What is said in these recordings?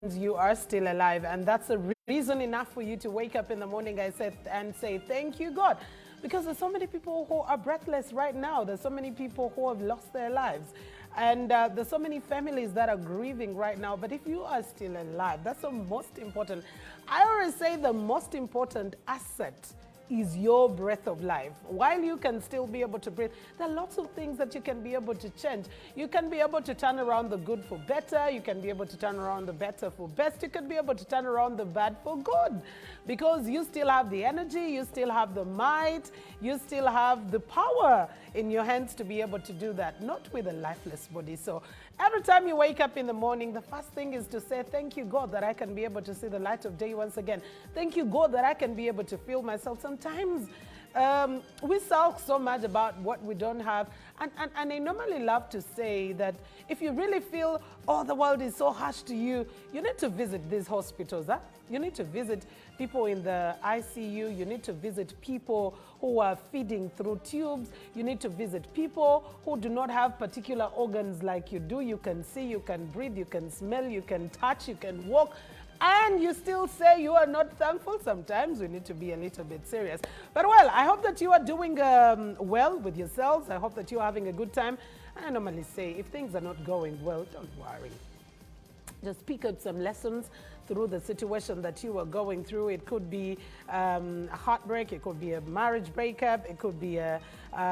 you are still alive, and that's a reason enough for you to wake up in the morning, I said, and say thank you, God, because there's so many people who are breathless right now. There's so many people who have lost their lives, and there's so many families that are grieving right now. But if you are still alive, that's the most important. I always say the most important asset is your breath of life. While you can still be able to breathe, there are lots of things that you can be able to change. You can be able to turn around the good for better. You can be able to turn around the better for best. You can be able to turn around the bad for good, because you still have the energy, you still have the might, you still have the power in your hands to be able to do that, not with a lifeless body. So every time you wake up in the morning, the first thing is to say, thank you, God, that I can be able to see the light of day once again. Thank you, God, that I can be able to feel myself. Sometimes we sulk so much about what we don't have. And I normally love to say that if you really feel, oh, the world is so harsh to you, you need to visit these hospitals. Huh? You need to visit people in the ICU. You need to visit people who are feeding through tubes. You need to visit people who do not have particular organs like you do. You can see, you can breathe, you can smell, you can touch, you can walk, and you still say you are not thankful. Sometimes we need to be a little bit serious. But well, I hope that you are doing well with yourselves. I hope that you are having a good time. And I normally say, if things are not going well, don't worry. Just pick up some lessons through the situation that you are going through. It could be a heartbreak, it could be a marriage breakup, it could be a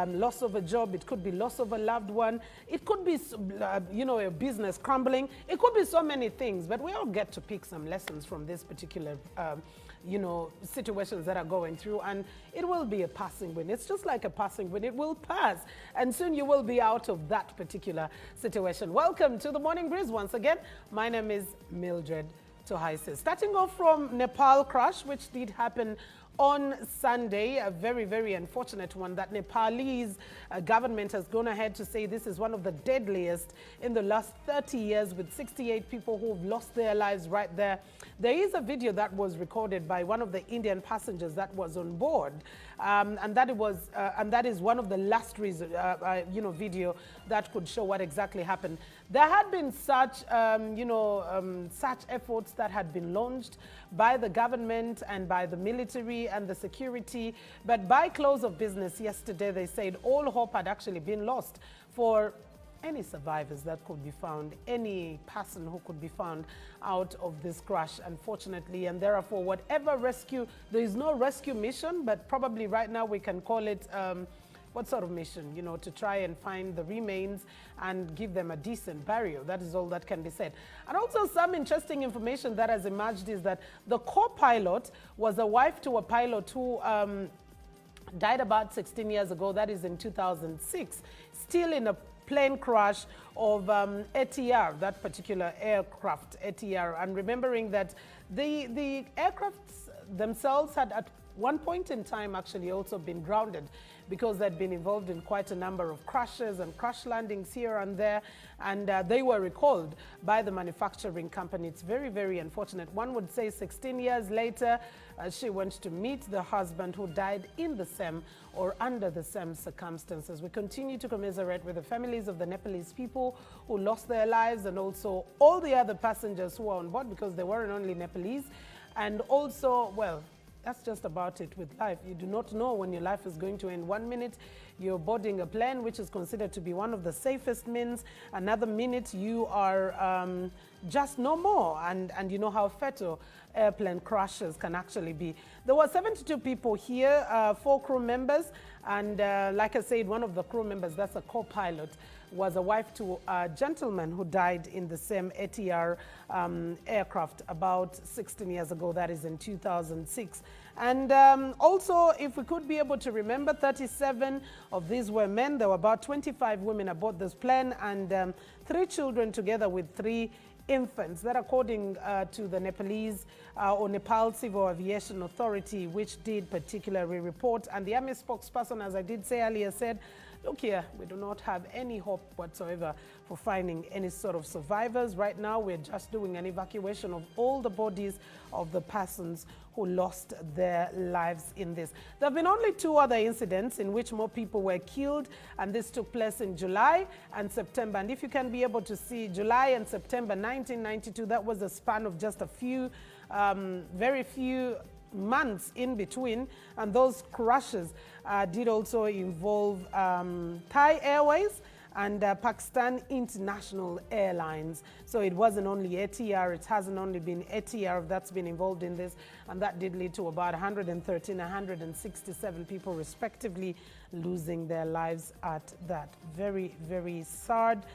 loss of a job, it could be loss of a loved one, it could be, a business crumbling. It could be so many things, but we all get to pick some lessons from this particular situations that are going through, and it will be a passing wind. It's just like a passing wind. It will pass, and soon you will be out of that particular situation. Welcome to the Morning Breeze once again. My name is Mildred Tohaise. Starting off from Nepal crash, which did happen on Sunday, a very, very unfortunate one that Nepalese government has gone ahead to say this is one of the deadliest in the last 30 years, with 68 people who've lost their lives right there. There is a video that was recorded by one of the Indian passengers that was on board, and that is one of the last video that could show what exactly happened. There had been such such efforts that had been launched by the government and by the military and the security, but by close of business yesterday, they said all hope had actually been lost for any survivors that could be found, any person who could be found out of this crash, unfortunately. And therefore, whatever rescue, there is no rescue mission, but probably right now we can call it what sort of mission, to try and find the remains and give them a decent burial. That is all that can be said. And also, some interesting information that has emerged is that the co-pilot was a wife to a pilot who died about 16 years ago. That is in 2006, still in a plane crash of ATR, that particular aircraft, ATR. And remembering that the aircrafts themselves had at one point in time actually also been grounded, because they'd been involved in quite a number of crashes and crash landings here and there, and they were recalled by the manufacturing company. It's very, very unfortunate. One would say 16 years later, she went to meet the husband who died in the same or under the same circumstances. We continue to commiserate with the families of the Nepalese people who lost their lives, and also all the other passengers who were on board, because they weren't only Nepalese. And also, well, that's just about it with life. You do not know when your life is going to end. 1 minute, you're boarding a plane, which is considered to be one of the safest means. Another minute, you are just no more. And you know how fatal airplane crashes can actually be. There were 72 people here, 4 crew members. And like I said, one of the crew members, that's a co-pilot, was a wife to a gentleman who died in the same ATR aircraft about 16 years ago. That is in 2006. And also, if we could be able to remember, 37 of these were men. There were about 25 women aboard this plane, and 3 children together with 3 infants. That according to the Nepalese or Nepal Civil Aviation Authority, which did particularly report. And the Army spokesperson, as I did say earlier, said look here, we do not have any hope whatsoever for finding any sort of survivors. Right now, we're just doing an evacuation of all the bodies of the persons who lost their lives in this. There have been only 2 other incidents in which more people were killed, and this took place in July and September. And if you can be able to see July and September 1992, that was a span of just a few, very few months in between, and those crashes did also involve Thai Airways and Pakistan International Airlines. So it wasn't only ATR, it hasn't only been ATR that's been involved in this, and that did lead to about 113, 167 people respectively losing their lives at that. Very, very sad.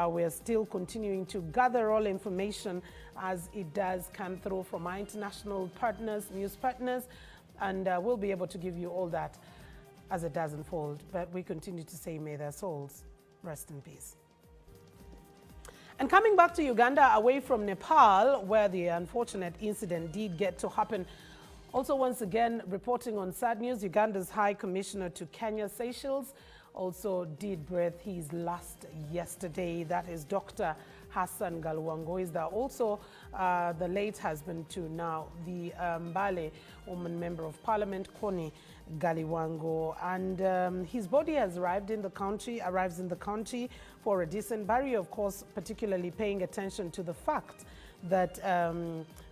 We're still continuing to gather all information as it does come through from our international partners, news partners, and we'll be able to give you all that as it does unfold. But we continue to say, may their souls rest in peace. And coming back to Uganda, away from Nepal, where the unfortunate incident did get to happen, also once again reporting on sad news, Uganda's High Commissioner to Kenya, Seychelles, also did breathe his last yesterday. That is Dr. Hassan Galwango. Is that also the late husband to now the Mbale woman member of parliament, Connie Galiwango. And his body has arrives in the country for a decent burial, of course, particularly paying attention to the fact that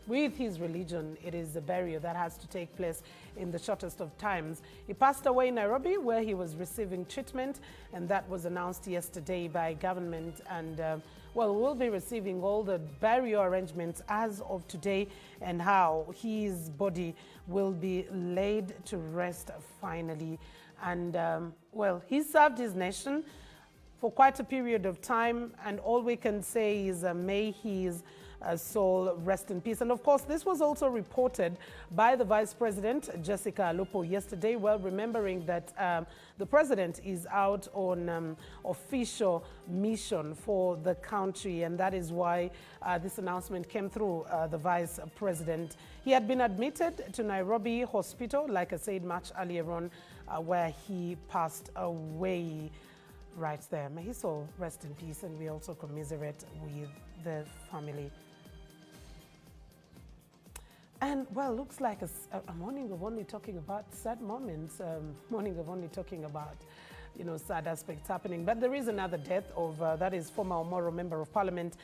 with his religion, it is a burial that has to take place in the shortest of times. He passed away in Nairobi, where he was receiving treatment, and that was announced yesterday by government. And well, we'll be receiving all the burial arrangements as of today, and how his body will be laid to rest finally. And well, he served his nation for quite a period of time, and all we can say is may his soul rest in peace. And of course, this was also reported by the Vice President, Jessica Alupo, yesterday, well, remembering that the President is out on official mission for the country, and that is why this announcement came through the Vice President. He had been admitted to Nairobi Hospital, like I said, much earlier on, where he passed away right there. May his soul rest in peace, and we also commiserate with the family. And well, looks like a morning of only talking about sad moments, morning of only talking about, you know, sad aspects happening. But there is another death of, that is former Omoro Member of Parliament,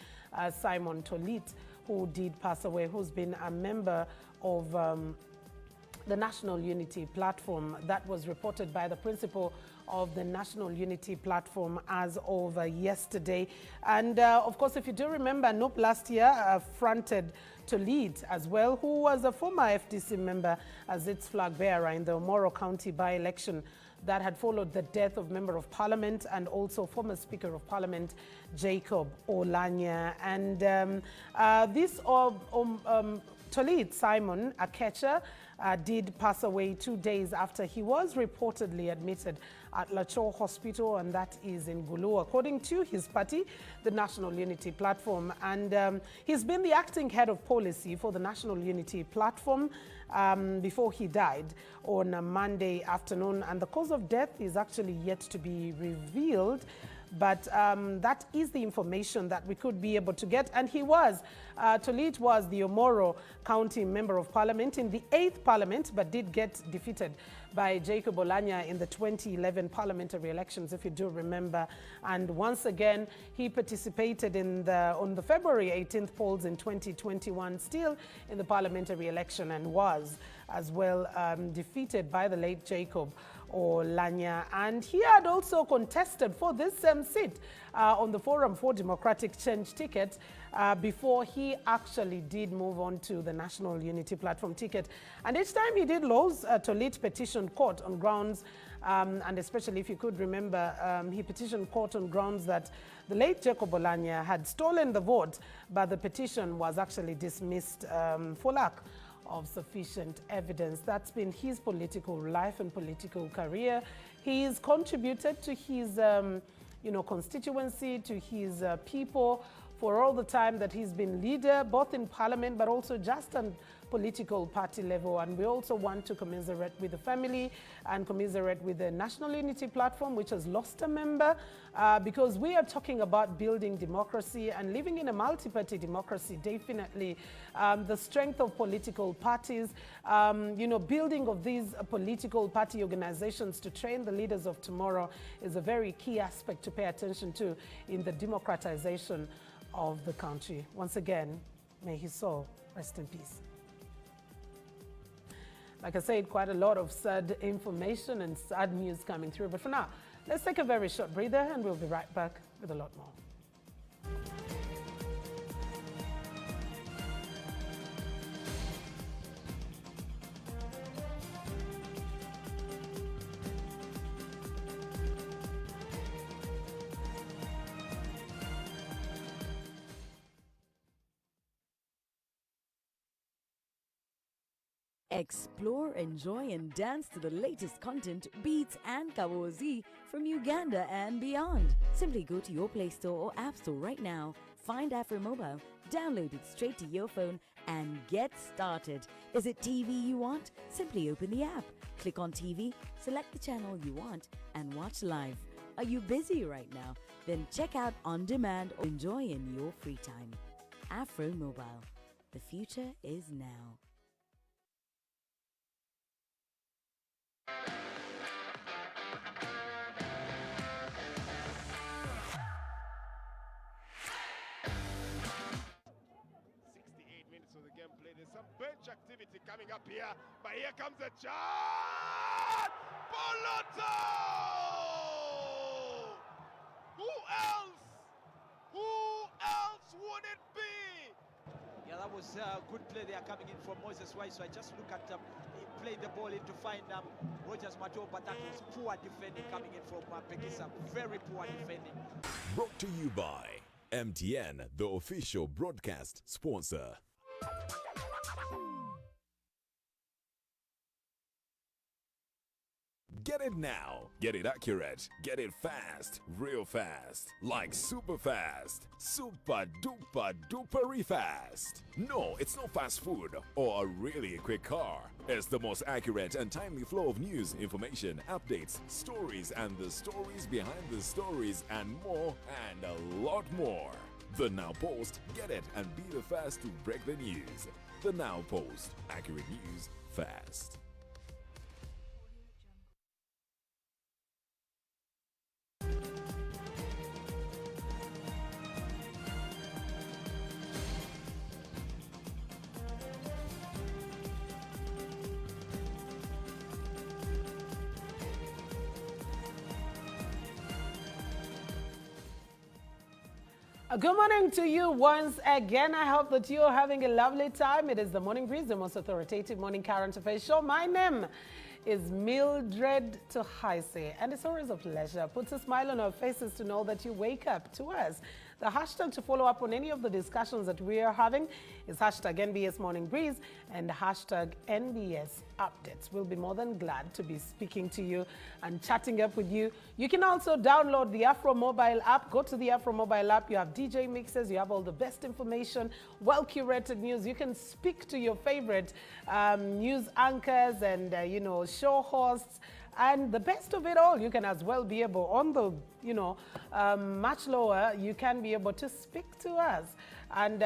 Simon Tolit, who did pass away, who's been a member of the National Unity Platform. That was reported by the principal of the National Unity Platform as of yesterday. And of course, if you do remember, NUP last year fronted Tolit as well, who was a former FDC member as its flag bearer in the Omoro County by-election that had followed the death of Member of Parliament and also former Speaker of Parliament, Jacob Oulanyah. And this Tolit, Simon Akecha, did pass away 2 days after he was reportedly admitted at Lacho Hospital, and that is in Gulu, according to his party, the National Unity Platform. And he's been the acting head of policy for the National Unity Platform before he died on a Monday afternoon. And the cause of death is actually yet to be revealed. But that is the information that we could be able to get. And he was, Tolit was the Omoro County Member of Parliament in the 8th Parliament, but did get defeated by Jacob Oulanyah in the 2011 parliamentary elections, if you do remember. And once again, he participated in on the February 18th polls in 2021, still in the parliamentary election, and was as well defeated by the late Jacob Oulanyah. And he had also contested for this same seat on the Forum for Democratic Change ticket before he actually did move on to the National Unity Platform ticket. And each time he did lose, Tolit petitioned court on grounds, and especially if you could remember, he petitioned court on grounds that the late Jacob Oulanyah had stolen the vote, but the petition was actually dismissed for lack of sufficient evidence. That's been his political life and political career. He's contributed to his, constituency, to his people for all the time that he's been leader, both in parliament, but also just on political party level. And we also want to commiserate with the family and commiserate with the National Unity Platform, which has lost a member, because we are talking about building democracy and living in a multi-party democracy. Definitely the strength of political parties, building of these political party organizations to train the leaders of tomorrow is a very key aspect to pay attention to in the democratization of the country. Once again, may his soul rest in peace. Like I said, quite a lot of sad information and sad news coming through. But for now, let's take a very short breather and we'll be right back with a lot more. Explore, enjoy and dance to the latest content, beats and Kawozi from Uganda and beyond. Simply go to your Play Store or App Store right now, find Afro Mobile, download it straight to your phone and get started. Is it TV you want? Simply open the app, click on TV, select the channel you want and watch live. Are you busy right now? Then check out On Demand or enjoy in your free time. Afro Mobile. The future is now. There's some bench activity coming up here, but here comes a shot! Boloto! Who else? Who else would it be? Yeah, that was a good play there coming in from Moses White. So I just look at he played the ball in to find Rogers Mato, but that was poor defending coming in from Pekisa. Very poor defending. Brought to you by MTN, the official broadcast sponsor. Get it now. Get it accurate. Get it fast. Real fast. Like super fast. Super duper duper fast. No, it's not fast food or a really quick car. It's the most accurate and timely flow of news, information, updates, stories, and the stories behind the stories, and more, and a lot more. The Now Post. Get it and be the first to break the news. The Now Post. Accurate news, fast. Good morning to you once again. I hope that you're having a lovely time. It is the Morning Breeze, the most authoritative morning current affairs show. My name is Mildred Tuhaise, and it's always a pleasure. Puts a smile on our faces to know that you wake up to us. The hashtag to follow up on any of the discussions that we are having is hashtag NBS Morning Breeze and hashtag NBS Updates. We'll be more than glad to be speaking to you and chatting up with you. You can also download the Afro Mobile app. Go to the Afro Mobile app. You have DJ mixes. You have all the best information, well-curated news. You can speak to your favorite news anchors and, show hosts. And the best of it all, you can as well be able, on the, much lower, you can be able to speak to us and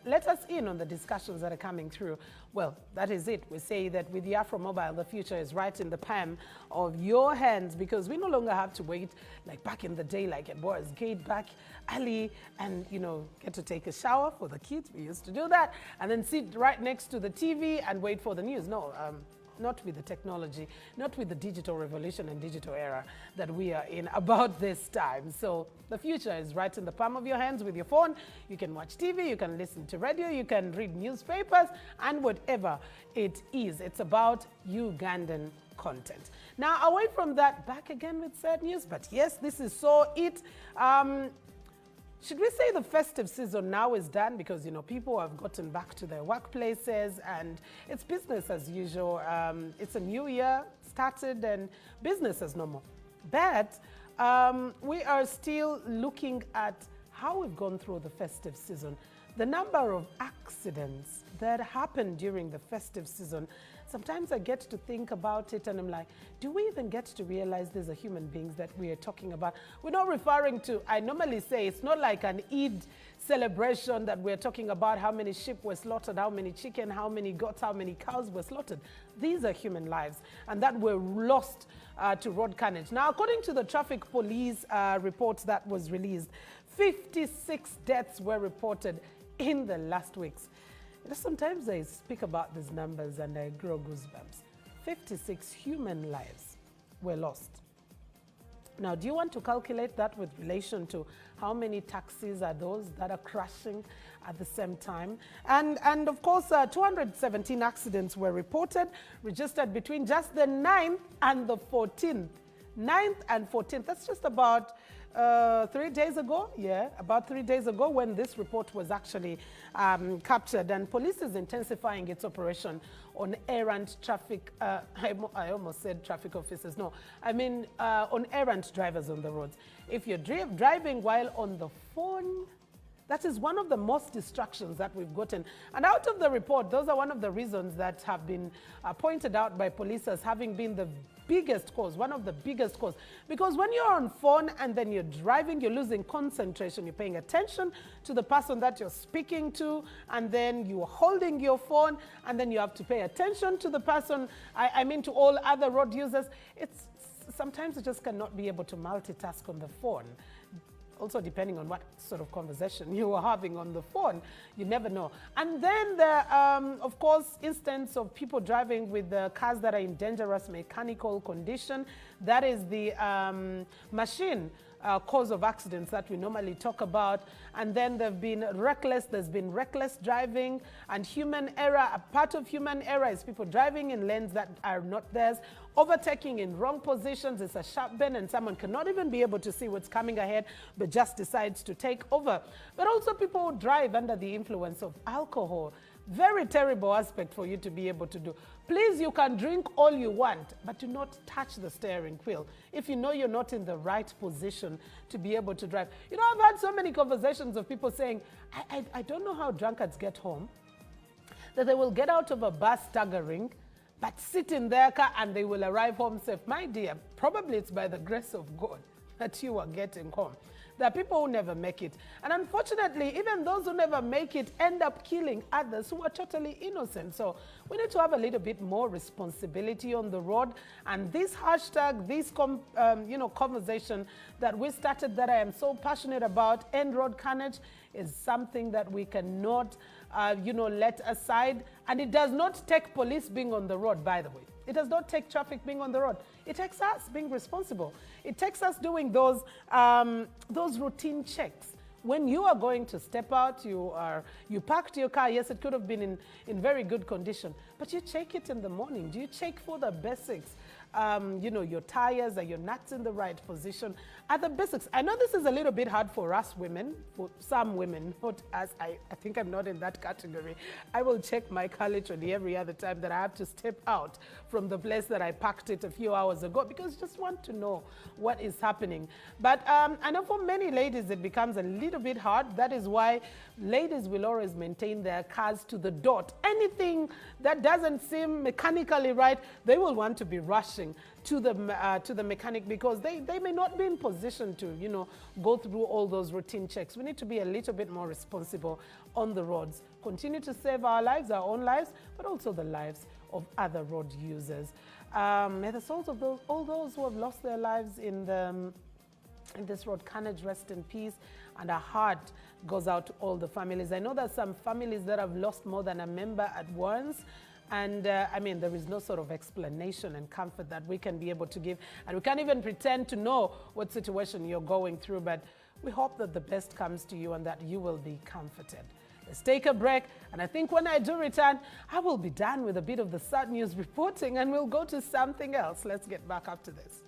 let us in on the discussions that are coming through. Well, that is it. We say that with the Afro Mobile, the future is right in the palm of your hands, because we no longer have to wait like back in the day, like at Boris Gate back early and, get to take a shower for the kids. We used to do that and then sit right next to the TV and wait for the news. No, not with the technology, not with the digital revolution and digital era that we are in about this time. So the future is right in the palm of your hands with your phone. You can watch TV, you can listen to radio, you can read newspapers, and whatever it is. It's about Ugandan content. Now, away from that, back again with sad news. But yes, this is so it. Should we say the festive season now is done, because, people have gotten back to their workplaces and it's business as usual. It's a new year started and business as normal. But we are still looking at how we've gone through the festive season. The number of accidents that happen during the festive season, sometimes I get to think about it and I'm like, do we even get to realize these are human beings that we are talking about? We're not referring to, I normally say, it's not like an Eid celebration that we're talking about how many sheep were slaughtered, how many chicken, how many goats, how many cows were slaughtered. These are human lives and that were lost to road carnage. Now, according to the traffic police report that was released, 56 deaths were reported in the last weeks. Sometimes I speak about these numbers and I grow goosebumps. 56 human lives were lost. Now, do you want to calculate that with relation to how many taxis are those that are crashing at the same time? And of course, 217 accidents were reported, registered between just the 9th and the 14th. 9th and 14th, that's just about 3 days ago, about 3 days ago when this report was actually captured, and police is intensifying its operation on errant traffic, I almost said traffic officers, no, I mean on errant drivers on the roads. If you're driving while on the phone, that is one of the most distractions that we've gotten. And out of the report, those are one of the reasons that have been pointed out by police as having been the biggest cause, one of the biggest cause. Because when you're on phone and then you're driving, you're losing concentration. You're paying attention to the person that you're speaking to, and then you're holding your phone, and then you have to pay attention to the person, I mean to all other road users. Sometimes you just cannot be able to multitask on the phone. Also, depending on what sort of conversation you are having on the phone, you never know. And then the, of course, instance of people driving with the cars that are in dangerous mechanical condition. That is the machine cause of accidents that we normally talk about. And then there's been reckless driving and human error. A part of human error is people driving in lanes that are not theirs, overtaking in wrong positions. It's a sharp bend and someone cannot even be able to see what's coming ahead, but just decides to take over. But also people who drive under the influence of alcohol. Very terrible aspect for you to be able to do. Please, you can drink all you want, but do not touch the steering wheel if you know you're not in the right position to be able to drive. You know, I've had so many conversations of people saying, I don't know how drunkards get home, that they will get out of a bus staggering, but sit in their car and they will arrive home safe. My dear, probably it's by the grace of God that you are getting home. There are people who never make it. And unfortunately, even those who never make it end up killing others who are totally innocent. So we need to have a little bit more responsibility on the road. And this hashtag, this conversation that we started, that I am so passionate about, End Road Carnage, is something that we cannot, let aside. And it does not take police being on the road, by the way. It does not take traffic being on the road. It takes us being responsible. It takes us doing those routine checks. When you are going to step out, you parked your car. Yes, it could have been in very good condition, but you check it in the morning. Do you check for the basics? Your tires, are your nuts in the right position? Are the basics? I know this is a little bit hard for us women, for some women, not us. I think I'm not in that category. I will check my car literally every other time that I have to step out from the place that I parked it a few hours ago, because I just want to know what is happening. But I know for many ladies it becomes a little bit hard. That is why ladies will always maintain their cars to the dot. Anything that doesn't seem mechanically right, they will want to be rushing to the mechanic, because they may not be in position to go through all those routine checks. We need to be a little bit more responsible on the roads. Continue to save our lives, our own lives, but also the lives of other road users. May the souls of all those who have lost their lives in this road carnage rest in peace, and our heart goes out to all the families. I know there's some families that have lost more than a member at once. And there is no sort of explanation and comfort that we can be able to give. And we can't even pretend to know what situation you're going through. But we hope that the best comes to you and that you will be comforted. Let's take a break. And I think when I do return, I will be done with a bit of the sad news reporting and we'll go to something else. Let's get back up to this.